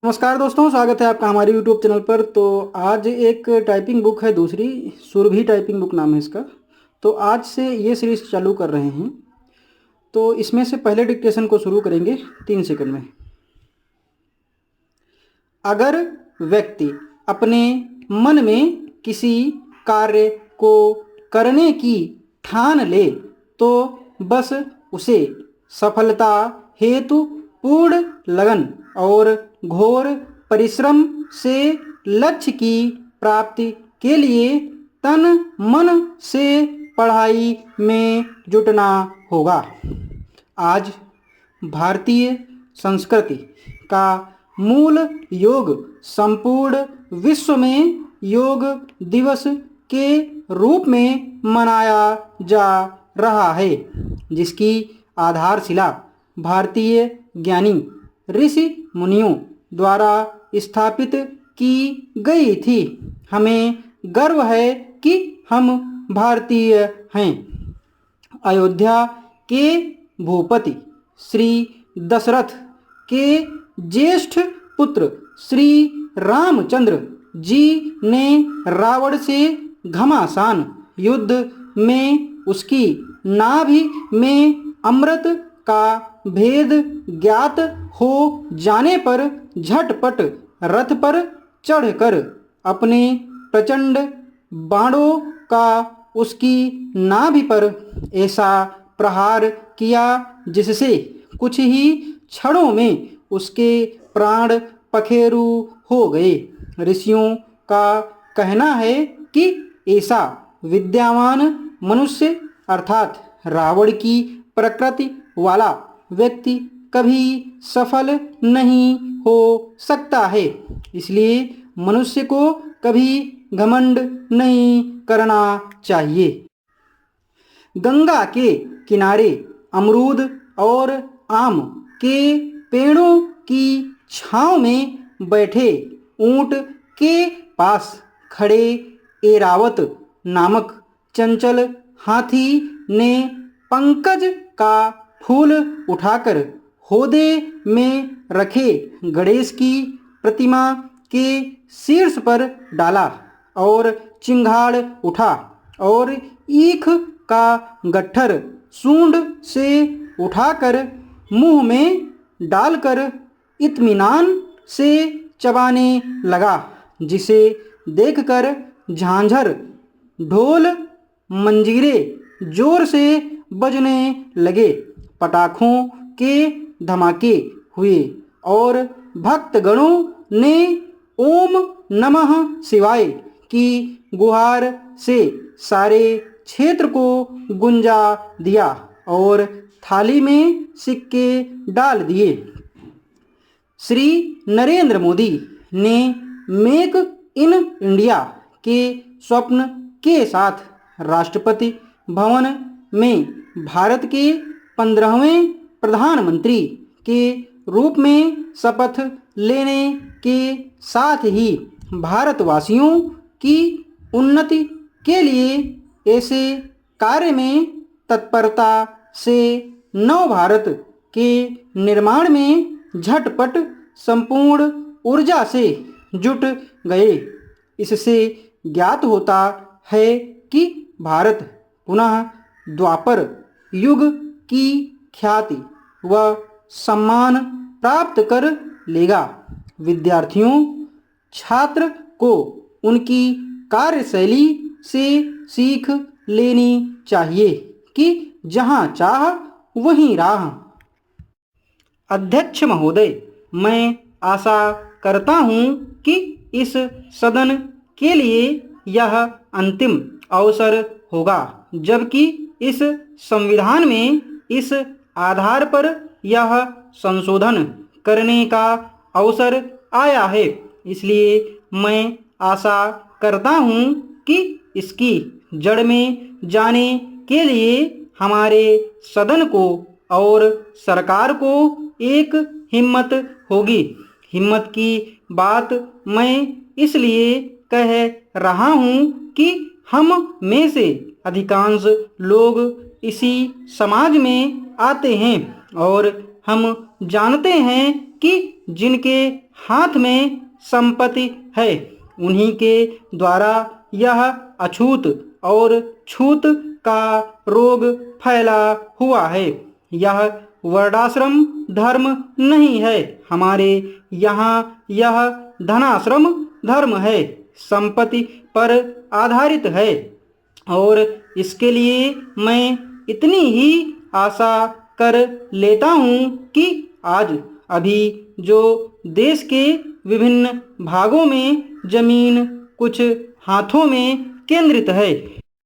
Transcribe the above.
नमस्कार दोस्तों, स्वागत है आपका हमारे यूट्यूब चैनल पर। तो आज एक टाइपिंग बुक है, दूसरी सुरभि टाइपिंग बुक नाम है इसका। तो आज से ये सीरीज चालू कर रहे हैं। तो इसमें से पहले डिक्टेशन को शुरू करेंगे 3 सेकंड में। अगर व्यक्ति अपने मन में किसी कार्य को करने की ठान ले तो बस उसे सफलता हेतु पूर्ण लगन और घोर परिश्रम से लक्ष्य की प्राप्ति के लिए तन मन से पढ़ाई में जुटना होगा। आज भारतीय संस्कृति का मूल योग संपूर्ण विश्व में योग दिवस के रूप में मनाया जा रहा है, जिसकी आधारशिला भारतीय ज्ञानी ऋषि मुनियों द्वारा स्थापित की गई थी। हमें गर्व है कि हम भारतीय हैं। अयोध्या के भूपति श्री दशरथ के ज्येष्ठ पुत्र श्री रामचंद्र जी ने रावण से घमासान युद्ध में उसकी नाभि में अमृत का भेद ज्ञात हो जाने पर झटपट रथ पर चढ़कर अपने प्रचंड बाणों का उसकी नाभि पर ऐसा प्रहार किया जिससे कुछ ही क्षणों में उसके प्राण पखेरु हो गए। ऋषियों का कहना है कि ऐसा विद्यावान मनुष्य अर्थात रावण की प्रकृति वाला व्यक्ति कभी सफल नहीं हो सकता है। इसलिए मनुष्य को कभी घमंड नहीं करना चाहिए। गंगा के किनारे अमरूद और आम के पेड़ों की छांव में बैठे ऊंट के पास खड़े एरावत नामक चंचल हाथी ने पंकज का फूल उठाकर होदे में रखे गणेश की प्रतिमा के शीर्ष पर डाला और चिंगाड़ उठा और ईख का गट्ठर सूंड से उठाकर मुंह में डालकर इत्मीनान से चबाने लगा, जिसे देखकर झांझर ढोल मंजीरे जोर से बजने लगे, पटाखों के धमाके हुए और भक्तगणों ने ओम नमः शिवाय की गुहार से सारे क्षेत्र को गुंजा दिया और थाली में सिक्के डाल दिए। श्री नरेंद्र मोदी ने मेक इन इंडिया के स्वप्न के साथ राष्ट्रपति भवन में भारत के 15वें प्रधानमंत्री के रूप में शपथ लेने के साथ ही भारतवासियों की उन्नति के लिए ऐसे कार्य में तत्परता से नव भारत के निर्माण में झटपट संपूर्ण ऊर्जा से जुट गए। इससे ज्ञात होता है कि भारत पुनः द्वापर युग की ख्याति व सम्मान प्राप्त कर लेगा। विद्यार्थियों छात्र को उनकी कार्यशैली से सीख लेनी चाहिए कि जहाँ चाह वहीं राह। अध्यक्ष महोदय, मैं आशा करता हूँ कि इस सदन के लिए यह अंतिम अवसर होगा जबकि इस संविधान में इस आधार पर यह संशोधन करने का अवसर आया है। इसलिए मैं आशा करता हूँ कि इसकी जड़ में जाने के लिए हमारे सदन को और सरकार को एक हिम्मत होगी। हिम्मत की बात मैं इसलिए कह रहा हूँ कि हम में से अधिकांश लोग इसी समाज में आते हैं और हम जानते हैं कि जिनके हाथ में संपत्ति है उन्हीं के द्वारा यह अछूत और छूत का रोग फैला हुआ है। यह वर्णाश्रम धर्म नहीं है, हमारे यहाँ यह धनाश्रम धर्म है, संपत्ति पर आधारित है। और इसके लिए मैं इतनी ही आशा कर लेता हूँ कि आज अभी जो देश के विभिन्न भागों में जमीन कुछ हाथों में केंद्रित है,